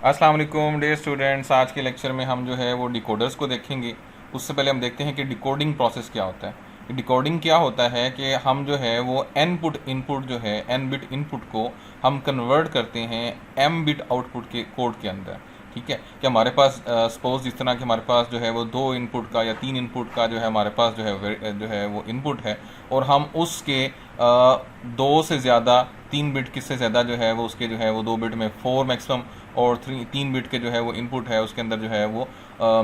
अस्सलाम वालेकुम dear students. आज के लेक्चर में हम जो है वो डिकोडर्स को देखेंगे। उससे पहले हम देखते हैं कि डिकोडिंग प्रोसेस क्या होता है। डिकोडिंग क्या होता है कि हम जो है वो एन इनपुट जो है एन बिट इनपुट को हम कन्वर्ट करते हैं एम बिट आउटपुट के कोड के अंदर। ठीक है कि हमारे पास सपोज जिस तरह कि हमारे पास जो है वो 2 इनपुट का या 3 इनपुट का जो है हमारे पास जो है वो इनपुट है, और हम उसके 2 से ज़्यादा 3 बिट किससे ज़्यादा जो है वो उसके जो है वो 2 बिट में 4 मैक्सिमम, और 3 बिट के जो है वो इनपुट है उसके अंदर जो है वो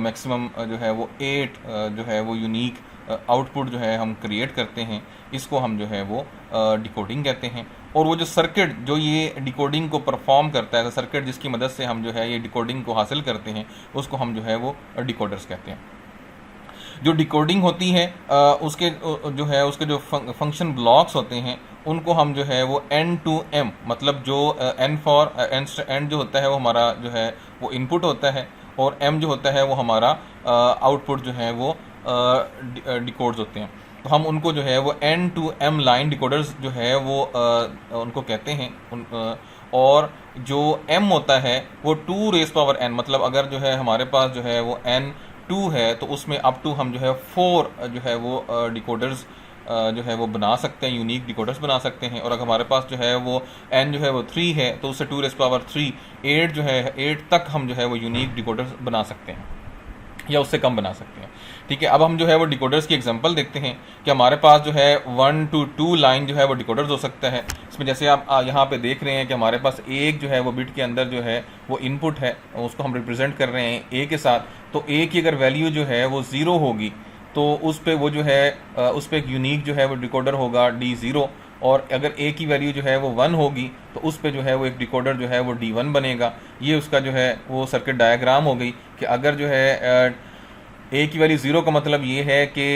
मैक्सिमम जो है वो 8 जो है वो यूनिक आउटपुट जो है हम क्रिएट करते हैं। इसको हम जो है वो डिकोडिंग कहते हैं। और वो जो सर्किट जो ये डिकोडिंग को परफॉर्म करता है, सर्किट जिसकी मदद से हम जो है ये डिकोडिंग को हासिल करते हैं, उसको हम जो है वो डिकोडर्स कहते हैं। जो डिकोडिंग होती है उसके जो है उसके जो फंक्शन ब्लॉक्स होते हैं उनको हम जो है वो एन टू एम, मतलब जो एन फॉर एन जो होता है वो हमारा जो है वो इनपुट होता है, और एम जो होता है वो हमारा आउटपुट जो है वो डिकोड्स होते हैं। तो हम उनको जो है वो N to M line decoders जो है वो उनको कहते हैं और जो एम होता है वो 2 रेज़ पावर एन, मतलब अगर जो है हमारे पास जो है वो एन 2 है तो उसमें अप टू हम जो है 4 जो है वो डिकोडर्स जो है वो बना सकते हैं, यूनिक डिकोडर्स बना सकते हैं। और अगर हमारे पास जो है वो एन जो है वो 3 है तो उससे 2 रेज़ पावर 3 8 जो है 8 तक हम जो है वो यूनिक डिकोडर्स बना सकते हैं या उससे कम बना सकते हैं। ठीक है, अब हम जो है वो डिकोडर्स की एग्जांपल देखते हैं कि हमारे पास जो है 1 to 2 लाइन जो है वो डिकोडर्स हो सकता है। इसमें जैसे आप यहाँ पे देख रहे हैं कि हमारे पास एक जो है वो बिट के अंदर जो है वो इनपुट है, उसको हम रिप्रेजेंट कर रहे हैं ए के साथ। तो ए की अगर वैल्यू जो है वो 0 होगी तो उस पर वो जो है उस पर एक यूनिक जो है वो डिकोडर होगा D0, और अगर ए की वैल्यू जो है वो 1 होगी तो उस पर जो है वो एक डिकोडर जो है वो D1 बनेगा। ये उसका जो है वो सर्किट डायग्राम हो गई कि अगर जो है ए की वैल्यू 0 का मतलब ये है कि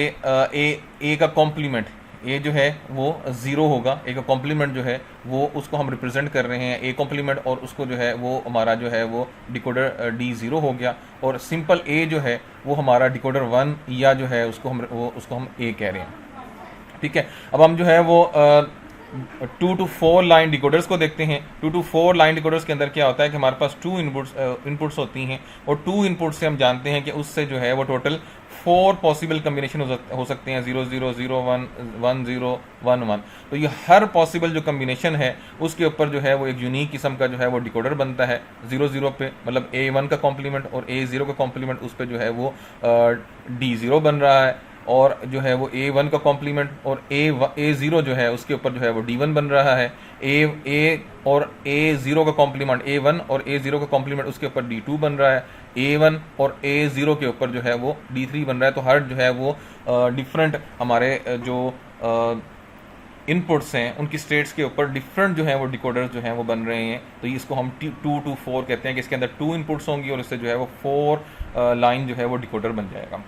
ए का कॉम्प्लीमेंट ए जो है वो 0 होगा। ए का कॉम्प्लीमेंट जो है वो उसको हम रिप्रेजेंट कर रहे हैं ए कॉम्प्लीमेंट, और उसको जो है वो हमारा जो है वो डिकोडर D0 हो गया। और सिंपल ए जो है वो हमारा डिकोडर 1 या जो है उसको हम ए कह रहे हैं। ठीक है, अब हम जो है वो 2 to 4 लाइन डिकोडर्स को देखते हैं। 2 to 4 लाइन डिकोडर्स के अंदर क्या होता है कि हमारे पास 2 इनपुट्स होती हैं, और 2 इनपुट से हम जानते हैं कि उससे जो है वो टोटल 4 पॉसिबल कम्बिनेशन हो सकते हैं, 0 0 0 1 1 0 1 1। तो ये हर पॉसिबल जो कम्बिनेशन है उसके ऊपर जो है वो एक यूनिक किस्म का जो है वो डिकोडर बनता है। 0 0 पे मतलब A1 का कॉम्प्लीमेंट और A0 का कॉम्प्लीमेंट, उस पर जो है वो D0 बन रहा है, और जो है वो A1 का कॉम्प्लीमेंट और A0 जो है उसके ऊपर जो है वो D1 बन रहा है। A और A0 का कॉम्प्लीमेंट A1 और A0 का कॉम्प्लीमेंट उसके ऊपर D2 बन रहा है। A1 और A0 के ऊपर जो है वो D3 बन रहा है। तो हर जो है वो डिफरेंट हमारे जो इनपुट्स हैं उनकी स्टेट्स के ऊपर डिफरेंट जो है वो डिकोडर्स जो हैं वो बन रहे हैं। तो इसको हम 2 to 4 कहते हैं कि इसके अंदर 2 इनपुट्स होंगी और इससे जो है वो 4 लाइन जो है वो डिकोडर बन जाएगा।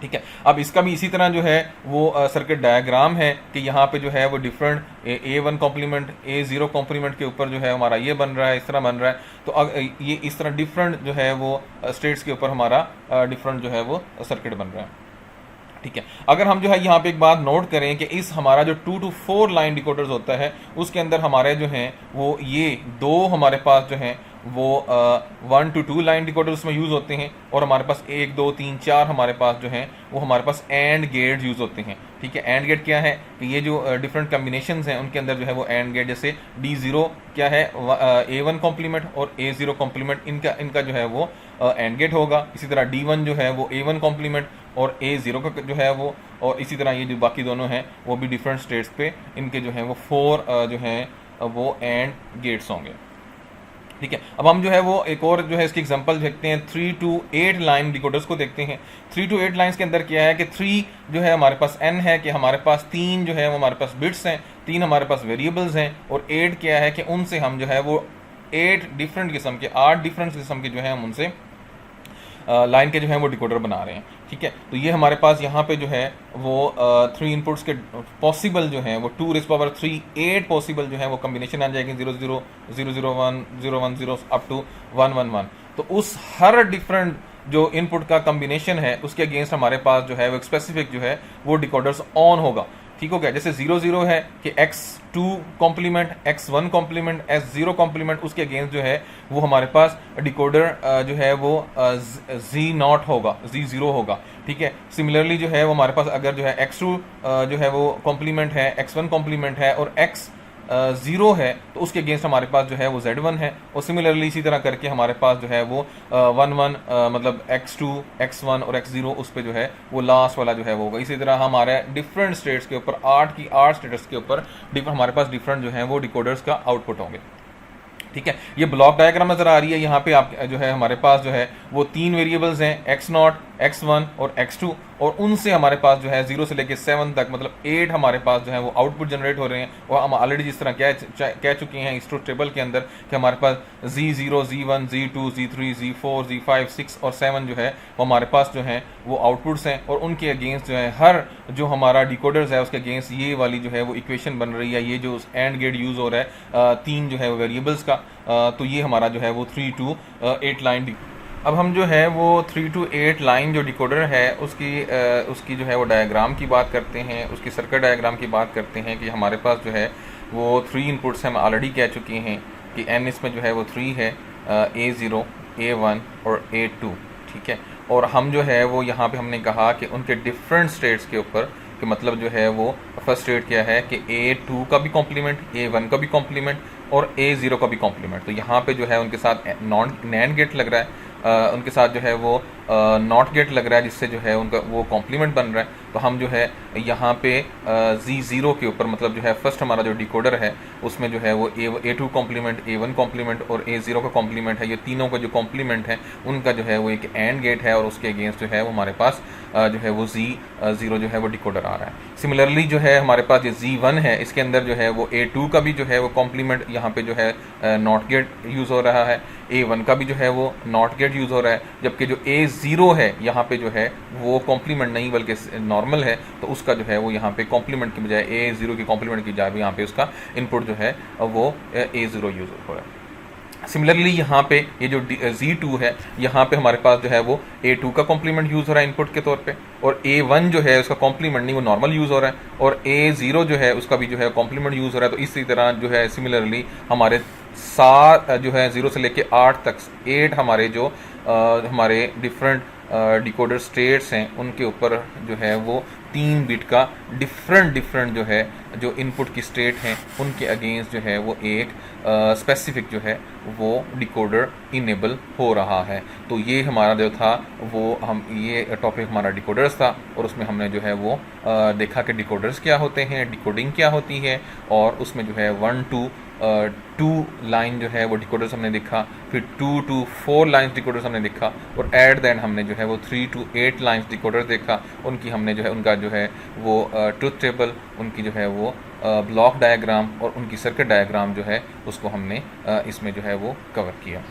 ठीक है, अब इसका भी इसी तरह जो है वो सर्किट डायग्राम है कि यहाँ पे जो है वो different A1 complement A0 complement के ऊपर जो है हमारा ये बन रहा है, इस तरह बन रहा है। तो ये इस तरह डिफरेंट जो है वो स्टेट्स के ऊपर हमारा डिफरेंट जो है वो सर्किट बन रहा है। ठीक है, अगर हम जो है यहाँ पे एक बात नोट करें कि इस हमारा जो 2 to 4 लाइन डिकोडर्स होता है उसके अंदर हमारे जो हैं वो ये 2 हमारे पास जो हैं वो 1 to 2 लाइन डिकोडर उसमें यूज़ होते हैं, और हमारे पास 1 2 3 4 हमारे पास जो हैं वो हमारे पास एंड गेट यूज़ होते हैं। ठीक है, एंड गेट क्या है कि ये जो डिफरेंट कम्बिनेशंस हैं उनके अंदर जो है वो एंड गेट, जैसे D0 क्या है A1 कॉम्प्लीमेंट और A0 कॉम्प्लीमेंट, इनका जो है वो एंड गेट होगा। इसी तरह D1 जो है वो A1 कॉम्प्लीमेंट और A0 का जो है वो, और इसी तरह ये जो बाकी दोनों हैं वो भी डिफरेंट स्टेट्स पे इनके जो हैं वो 4 जो हैं वो एंड गेट्स होंगे। ठीक है, अब हम जो है वो एक और जो है इसकी एग्जांपल देखते हैं। 3 to 8 लाइन डिकोडर्स को देखते हैं। 3 to 8 लाइन्स के अंदर क्या है कि 3 जो है हमारे पास n है कि हमारे पास 3 जो है वो हमारे पास बिट्स हैं, 3 हमारे पास वेरिएबल्स हैं, और 8 क्या है कि उनसे हम जो है वो 8 डिफरेंट किस्म के 8 डिफरेंट किस्म के जो है हम उनसे लाइन के जो है वो डिकोडर बना रहे हैं। ठीक है, तो ये हमारे पास यहाँ पे जो है वो 3 इनपुट्स के पॉसिबल जो हैं वो 2 3 8 पॉसिबल जो है वो कम्बिनेशन आ जाएगी, 0 0 0 0 1 0 1 0 अप टू 1 1 1। तो उस हर डिफरेंट जो इनपुट का कम्बिनेशन है उसके अगेंस्ट हमारे पास जो है वो एक स्पेसिफिक जो है वो डिकोडर्स ऑन होगा। ठीक हो गया। जैसे 0 0 है कि x2 complement, x1 complement, x0 complement, उसके अगेंस्ट जो है वो हमारे पास डिकोडर जो है वो Z0 होगा, Z0 होगा, ठीक है। सिमिलरली जो है वो हमारे पास अगर जो है x2 जो है वो कॉम्प्लीमेंट है, x1 कॉम्प्लीमेंट है और x 0 है तो उसके अगेंस्ट हमारे पास जो है वो Z1 है। और सिमिलरली इसी तरह करके हमारे पास जो है वो 1 1 मतलब x2 x1 और x0 उस पर जो है वो लास्ट वाला जो है वो होगा। इसी तरह हमारे डिफरेंट स्टेट्स के ऊपर 8 स्टेट्स के ऊपर हमारे पास डिफरेंट जो है वो डिकोडर्स का आउटपुट होंगे, ठीक है। ये ब्लॉक डायग्राम नजर आ रही है, यहाँ पे आप जो है हमारे पास जो है वो 3 वेरिएबल्स हैं, x0 x1 और x2, और उनसे हमारे पास जो है 0 से लेके 7 तक मतलब 8 हमारे पास जो है वो आउटपुट जनरेट हो रहे हैं। और हम ऑलरेडी जिस तरह कह चुके हैं इस ट्रुथ टेबल के अंदर कि हमारे पास Z0 Z1 Z2 Z3 Z4 Z5 6 और 7 जो है वो हमारे पास जो है वो आउटपुट्स हैं, और उनके अगेंस्ट जो है हर जो हमारा डिकोडर्स है उसके अगेंस्ट ये वाली जो है वो इक्वेशन बन रही है, ये जो एंड गेट यूज़ हो रहा है 3 जो है वो वेरिएबल्स का। तो ये हमारा जो है वो 3 to 8 लाइन। अब हम जो है वो 3 to 8 लाइन जो डिकोडर है उसकी जो है वो डायग्राम की बात करते हैं, उसकी सर्किट डायग्राम की बात करते हैं कि हमारे पास जो है वो 3 इनपुट्स हम ऑलरेडी कह चुके हैं कि n इसमें जो है वो 3 है, A0 A1 और A2, ठीक है। और हम जो है वो यहाँ पे हमने कहा कि उनके डिफरेंट स्टेट्स के ऊपर कि मतलब जो है वो फर्स्ट स्टेट क्या है कि A2 का भी कॉम्प्लीमेंट, A1 का भी कॉम्प्लीमेंट और A0 का भी कॉम्प्लीमेंट। तो यहाँ पे जो है उनके साथ नैंड गेट लग रहा है, उनके साथ जो है वो नॉट गेट लग रहा है, जिससे जो है उनका वो कॉम्प्लीमेंट बन रहा है। तो हम जो है यहाँ पे Z0 के ऊपर मतलब जो है फर्स्ट हमारा जो डिकोडर है उसमें जो है वो A2 कॉम्प्लीमेंट, A1 कॉम्प्लीमेंट और A0 का कॉम्प्लीमेंट है, ये तीनों का जो कॉम्प्लीमेंट है उनका जो है वो एक एंड गेट है, और उसके अगेंस्ट जो है वो हमारे पास जो है वो Z0 जो है वो डिकोडर आ रहा है। सिमिलरली जो है हमारे पास ये Z1 है, इसके अंदर जो है वो A2 का भी जो है वो कॉम्प्लीमेंट यहाँ पे जो है नॉट गेट यूज़ हो रहा है, A1 का भी जो है वो नॉट गेट यूज़ हो रहा है, जबकि जो A0 है यहाँ पे जो है वो कॉम्प्लीमेंट नहीं बल्कि नॉर्मल है, तो उसका जो है वो यहाँ पे कॉम्प्लीमेंट की बजाय A0 की कॉम्प्लीमेंट की बजाय यहाँ पे उसका इनपुट जो है वो A0 यूज़ हो रहा है। सिमिलरली यहाँ पे ये जो Z2 है यहाँ पे हमारे पास जो है वो A2 का कॉम्प्लीमेंट यूज़ हो रहा है इनपुट के तौर पे, और A1 जो है उसका कॉम्प्लीमेंट नहीं वो नॉर्मल यूज़ हो रहा है, और A0 जो है उसका भी जो है कॉम्प्लीमेंट यूज़ हो रहा है। तो इसी तरह जो है सिमिलरली हमारे 7 जो है 0 से लेके 8 तक 8 हमारे जो हमारे डिफरेंट डिकोडर स्टेट्स हैं उनके ऊपर जो है वो 3 बिट का डिफरेंट जो है जो इनपुट की स्टेट हैं उनके अगेंस्ट जो है वो एक स्पेसिफिक जो है वो डिकोडर इनेबल हो रहा है। तो ये हमारा जो था वो हम ये टॉपिक हमारा डिकोडर्स था, और उसमें हमने जो है वो देखा कि डिकोडर्स क्या होते हैं, डिकोडिंग क्या होती है, और उसमें जो है 1 to 2 लाइन जो है वो डिकोडर्स हमने देखा, फिर 2 to 4 लाइन्स डिकोडर्स हमने देखा, और एट द एंड हमने जो है वो 3 to 8 लाइन्स डिकोडर देखा। उनकी हमने जो है उनका जो है वो ट्रुथ टेबल, उनकी जो है वो ब्लॉक डायग्राम और उनकी सर्किट डायग्राम जो है उसको हमने इसमें जो है वो कवर किया।